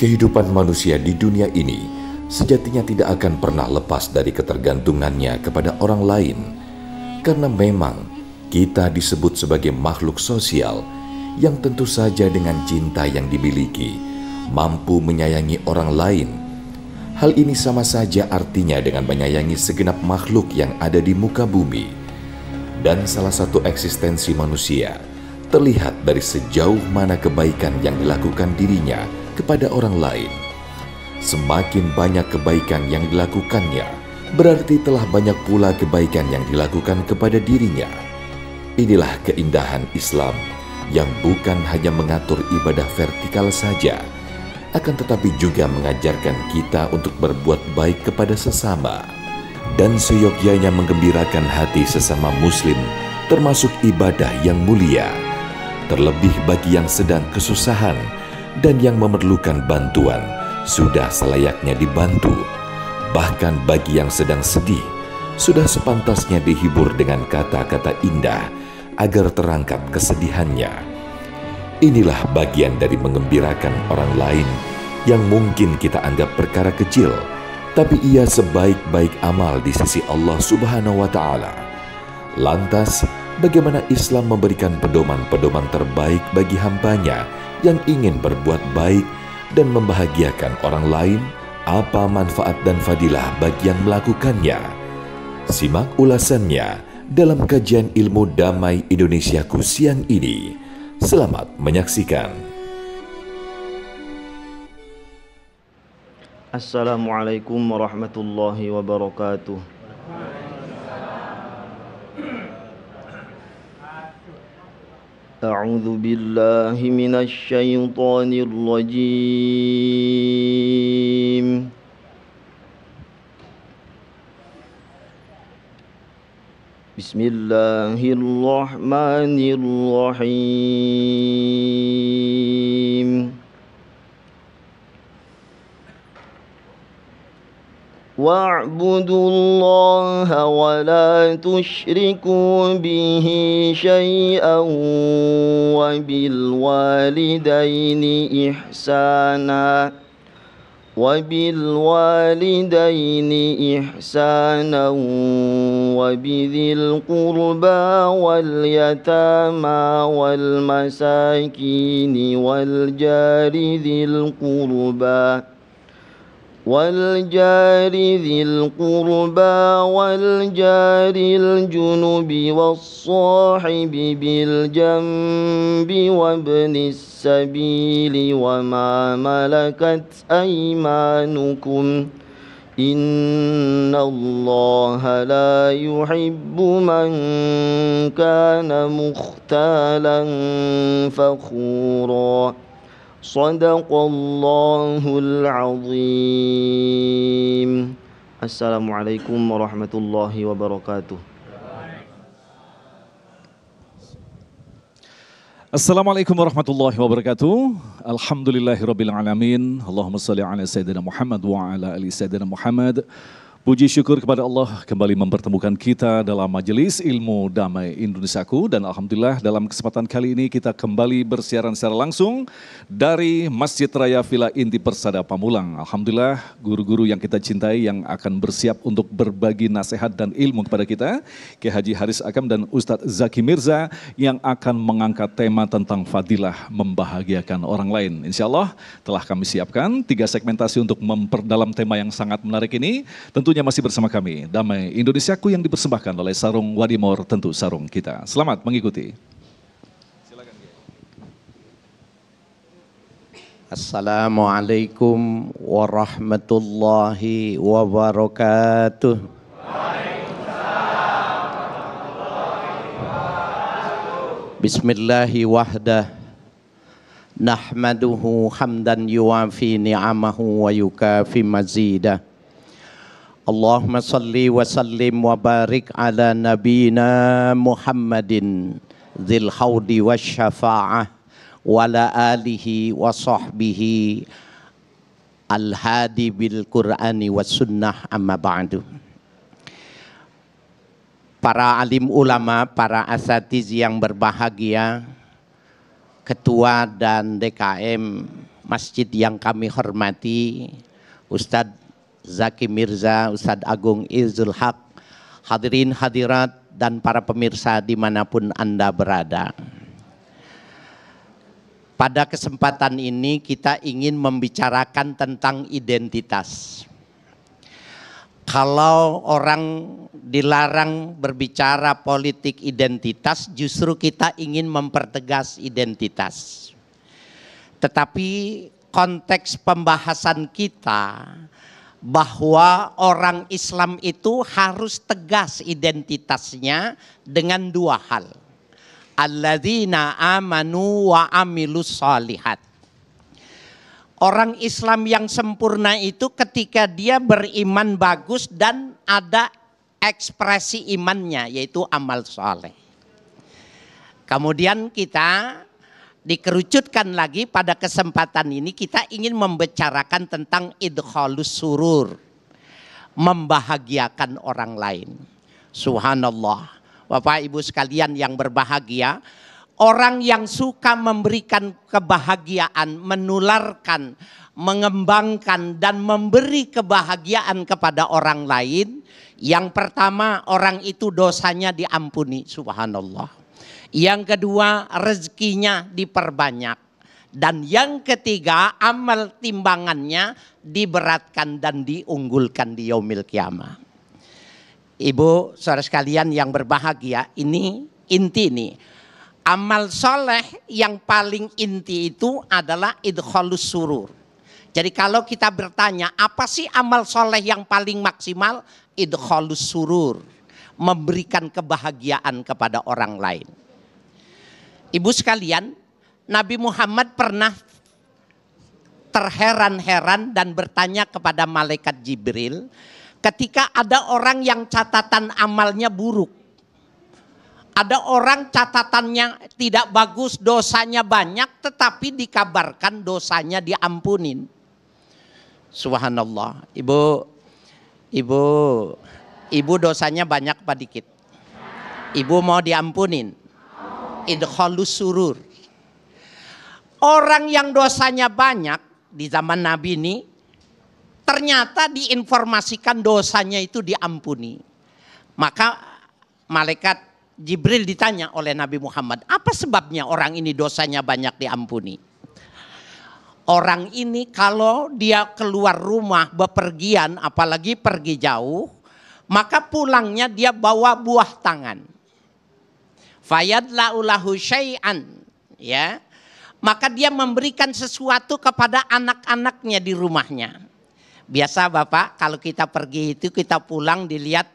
Kehidupan manusia di dunia ini sejatinya tidak akan pernah lepas dari ketergantungannya kepada orang lain, karena memang kita disebut sebagai makhluk sosial yang tentu saja dengan cinta yang dimiliki mampu menyayangi orang lain. Hal ini sama saja artinya dengan menyayangi segenap makhluk yang ada di muka bumi. Dan salah satu eksistensi manusia terlihat dari sejauh mana kebaikan yang dilakukan dirinya kepada orang lain. Semakin banyak kebaikan yang dilakukannya, berarti telah banyak pula kebaikan yang dilakukan kepada dirinya. Inilah keindahan Islam yang bukan hanya mengatur ibadah vertikal saja, akan tetapi juga mengajarkan kita untuk berbuat baik kepada sesama. Dan seyogyanya menggembirakan hati sesama muslim, termasuk ibadah yang mulia. Terlebih bagi yang sedang kesusahan dan yang memerlukan bantuan, sudah selayaknya dibantu. Bahkan bagi yang sedang sedih, sudah sepantasnya dihibur dengan kata-kata indah agar terangkat kesedihannya. Inilah bagian dari mengembirakan orang lain yang mungkin kita anggap perkara kecil, tapi ia sebaik-baik amal di sisi Allah Subhanahu wa Ta'ala. Lantas, bagaimana Islam memberikan pedoman-pedoman terbaik bagi hambanya yang ingin berbuat baik dan membahagiakan orang lain? Apa manfaat dan fadilah bagi yang melakukannya? Simak ulasannya dalam kajian ilmu damai Indonesiaku siang ini. Selamat menyaksikan. Assalamualaikum warahmatullahi wabarakatuh. A'udzu billahi minasy syaithanir rajim. Bismillahirrahmanirrahim. واعبدوا الله ولا تشركوا به شيئا وبالوالدين إحسانا وبذي القربى واليتامى والمساكين والجار ذي القربى والجار الجنب والصاحب بالجنب وابن السبيل وما ملكت أيمانكم إن الله لا يحب من كان مختالا فخورا. Sadaqallahul azim. Assalamualaikum warahmatullahi wabarakatuh. Assalamualaikum warahmatullahi wabarakatuh. Alhamdulillahirabbil alamin. Allahumma shalli ala sayyidina Muhammad wa ala ali sayyidina Muhammad. Puji syukur kepada Allah kembali mempertemukan kita dalam majelis ilmu damai Indonesiaku, dan alhamdulillah dalam kesempatan kali ini kita kembali bersiaran secara langsung dari Masjid Raya Villa Inti Persada Pamulang. Alhamdulillah guru-guru yang kita cintai yang akan bersiap untuk berbagi nasihat dan ilmu kepada kita, Kiai Haji Haris Akam dan Ustadz Zaki Mirza yang akan mengangkat tema tentang fadilah membahagiakan orang lain. Insya Allah telah kami siapkan 3 segmentasi untuk memperdalam tema yang sangat menarik ini. Tentunya masih bersama kami, Damai Indonesiaku yang dipersembahkan oleh Sarung Wadimor, tentu sarung kita. Selamat mengikuti. Silakan. Assalamualaikum warahmatullahi wabarakatuh. Bismillahi wahdah. Nahmaduhu hamdan yuafi ni'amahu wa yukafi mazidah. Allahumma salli wa sallim wa barik ala nabina Muhammadin dzil haudi wasyafa'ah wa ala alihi wa sahbihi al-hadi bil Qur'ani was sunnah, amma ba'du. Para alim ulama, para asatiz yang berbahagia, ketua dan DKM masjid yang kami hormati, Ustadz Zaki Mirza, Ustadz Agung Izul Haq, hadirin hadirat dan para pemirsa dimanapun Anda berada. Pada kesempatan ini kita ingin membicarakan tentang identitas. Kalau orang dilarang berbicara politik identitas, justru kita ingin mempertegas identitas. Tetapi konteks pembahasan kita bahwa orang Islam itu harus tegas identitasnya dengan dua hal. Alladzina amanu wa amilus shalihat. Orang Islam yang sempurna itu ketika dia beriman bagus dan ada ekspresi imannya, yaitu amal soleh. Kemudian kita dikerucutkan lagi pada kesempatan ini, kita ingin membicarakan tentang idkhalus surur, membahagiakan orang lain. Subhanallah, Bapak Ibu sekalian yang berbahagia, orang yang suka memberikan kebahagiaan, menularkan, mengembangkan dan memberi kebahagiaan kepada orang lain, yang pertama orang itu dosanya diampuni, subhanallah. Yang kedua rezekinya diperbanyak. Dan yang ketiga amal timbangannya diberatkan dan diunggulkan di yaumil kiamah. Ibu saudara sekalian yang berbahagia, ini inti nih. Amal soleh yang paling inti itu adalah idkhalus surur. Jadi kalau kita bertanya apa sih amal soleh yang paling maksimal? Idkhalus surur, memberikan kebahagiaan kepada orang lain. Ibu sekalian, Nabi Muhammad pernah terheran-heran dan bertanya kepada malaikat Jibril ketika ada orang yang catatan amalnya buruk. Ada orang catatannya tidak bagus, dosanya banyak, tetapi dikabarkan dosanya diampunin. Subhanallah. Ibu dosanya banyak apa dikit? Ibu mau diampunin? Idkhalus surur. Orang yang dosanya banyak di zaman Nabi ini ternyata diinformasikan dosanya itu diampuni. Maka malaikat Jibril ditanya oleh Nabi Muhammad, apa sebabnya orang ini dosanya banyak diampuni? Orang ini kalau dia keluar rumah bepergian, apalagi pergi jauh, maka pulangnya dia bawa buah tangan. Fayadla'u lahu syai'an, ya. Maka dia memberikan sesuatu kepada anak-anaknya di rumahnya. Biasa Bapak kalau kita pergi itu kita pulang dilihat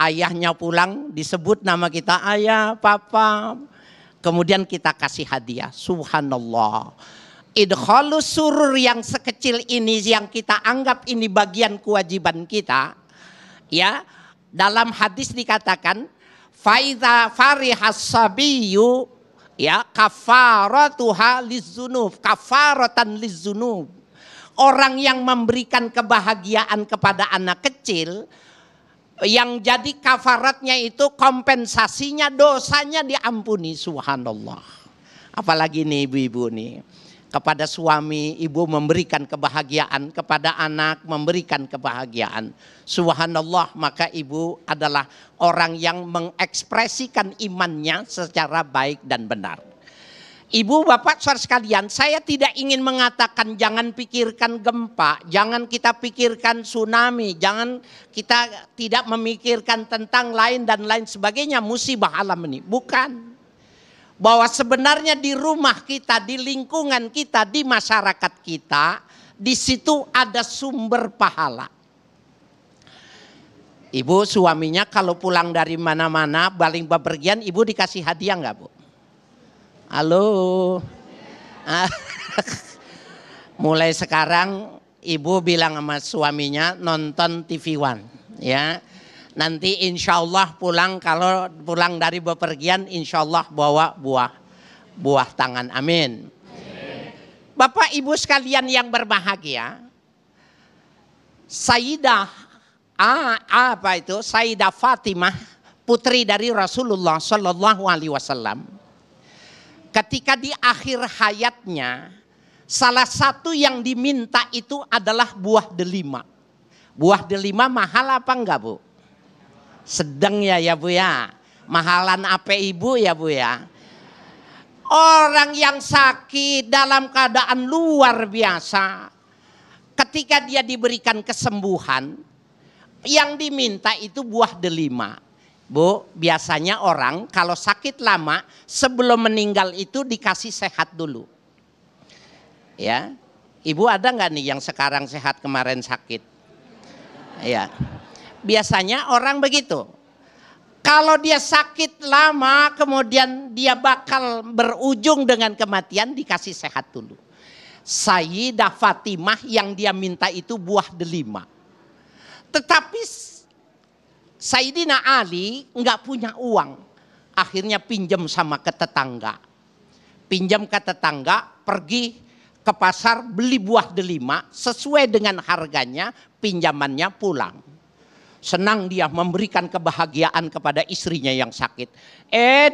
ayahnya pulang disebut nama kita ayah, papa. Kemudian kita kasih hadiah. Subhanallah. Idkhalus surur yang sekecil ini yang kita anggap ini bagian kewajiban kita. Ya, dalam hadis dikatakan Faiza farihas sabiyu ya kafaratuha lizzunub, kafaratan lizzunub. Orang yang memberikan kebahagiaan kepada anak kecil yang jadi kafaratnya itu kompensasinya dosanya diampuni, subhanallah. Apalagi nih ibu-ibu nih, kepada suami ibu memberikan kebahagiaan, kepada anak memberikan kebahagiaan. Subhanallah, maka ibu adalah orang yang mengekspresikan imannya secara baik dan benar. Ibu, bapak, saudara sekalian, saya tidak ingin mengatakan jangan pikirkan gempa, jangan kita pikirkan tsunami, jangan kita tidak memikirkan tentang lain dan lain sebagainya, musibah alam ini. Bukan. Bahwa sebenarnya di rumah kita, di lingkungan kita, di masyarakat kita, di situ ada sumber pahala. Ibu suaminya kalau pulang dari mana-mana, baling bepergian, ibu dikasih hadiah enggak, Bu? Halo. Mulai sekarang ibu bilang sama suaminya nonton TV One, ya. Nanti insya Allah pulang, kalau pulang dari bepergian insya Allah bawa buah tangan, amin. Bapak ibu sekalian yang berbahagia, Sayyidah Sayyidah Fatimah, putri dari Rasulullah Sallallahu Alaihi Wasallam, ketika di akhir hayatnya Salah satu yang diminta itu adalah buah delima. Buah delima mahal apa enggak, Bu? Sedang ya Bu ya. Mahalan apa Ibu ya Bu ya. Orang yang sakit dalam keadaan luar biasa, ketika dia diberikan kesembuhan, yang diminta itu buah delima. Bu, biasanya orang kalau sakit lama sebelum meninggal itu dikasih sehat dulu. Ya, Ibu ada nggak nih yang sekarang sehat kemarin sakit? Ya, biasanya orang begitu. Kalau dia sakit lama kemudian dia bakal berujung dengan kematian, dikasih sehat dulu. Sayyidah Fatimah yang dia minta itu buah delima. Tetapi Sayyidina Ali nggak punya uang. Akhirnya pinjam sama ke tetangga. Pinjam ke tetangga, pergi ke pasar beli buah delima sesuai dengan harganya, pinjamannya pulang. Senang dia memberikan kebahagiaan kepada istrinya yang sakit.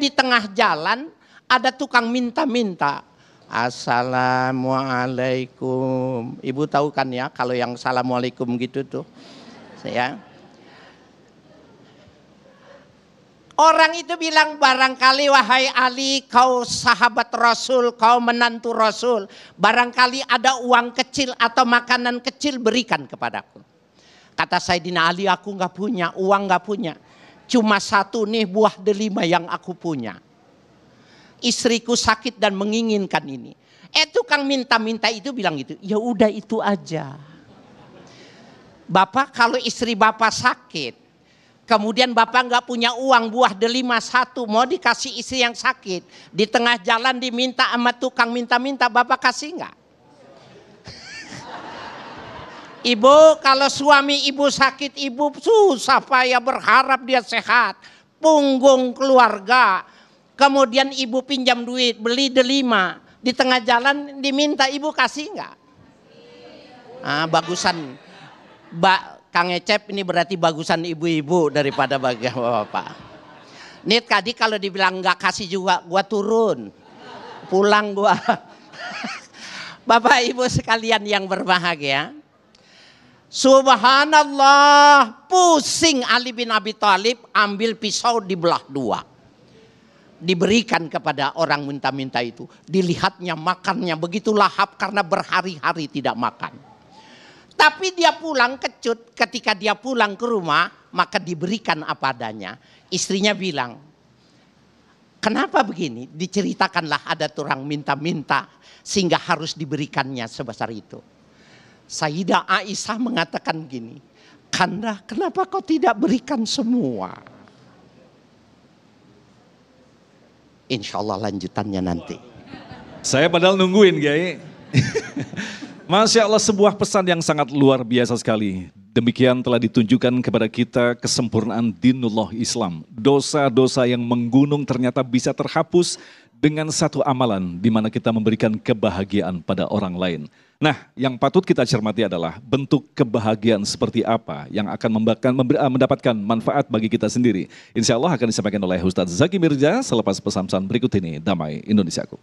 Di tengah jalan ada tukang minta-minta. Assalamualaikum. Ibu tahu kan ya kalau yang assalamualaikum gitu tuh. Ya. Orang itu bilang, barangkali wahai Ali, kau sahabat Rasul, kau menantu Rasul. Barangkali ada uang kecil atau makanan kecil, berikan kepadaku. Kata Sayyidina Ali, aku nggak punya, uang nggak punya. Cuma satu nih buah delima yang aku punya. Istriku sakit dan menginginkan ini. Tukang minta-minta itu bilang gitu, ya udah itu aja. Bapak kalau istri Bapak sakit, kemudian Bapak nggak punya uang buah delima satu, mau dikasih istri yang sakit. Di tengah jalan diminta sama tukang minta-minta, Bapak kasih nggak? Ibu, kalau suami ibu sakit, ibu susah payah berharap dia sehat. Punggung keluarga. Kemudian ibu pinjam duit, beli delima. Di tengah jalan diminta, ibu kasih nggak? Bagusan. Kang Ecep ini berarti bagusan ibu-ibu daripada bapak. Nih tadi kalau dibilang nggak kasih juga, gua turun. Pulang gua. Bapak ibu sekalian yang berbahagia. Subhanallah, pusing Ali bin Abi Thalib, ambil pisau dibelah dua. Diberikan kepada orang minta-minta itu. Dilihatnya makannya begitu lahap karena berhari-hari tidak makan. Tapi dia pulang kecut, ketika dia pulang ke rumah, maka diberikan apa adanya. Istrinya bilang, kenapa begini? Diceritakanlah ada orang minta-minta sehingga harus diberikannya sebesar itu. Sayyidah Aisyah mengatakan gini, Kanda, kenapa kau tidak berikan semua? Insya Allah lanjutannya nanti. Saya padahal nungguin, Kiai. Masya Allah, sebuah pesan yang sangat luar biasa sekali. Demikian telah ditunjukkan kepada kita kesempurnaan dinullah Islam. Dosa-dosa yang menggunung ternyata bisa terhapus dengan satu amalan di mana kita memberikan kebahagiaan pada orang lain. Nah, yang patut kita cermati adalah bentuk kebahagiaan seperti apa yang akan mendapatkan manfaat bagi kita sendiri. Insya Allah akan disampaikan oleh Ustadz Zaki Mirza selepas pesan-pesan berikut ini. Damai Indonesiaku.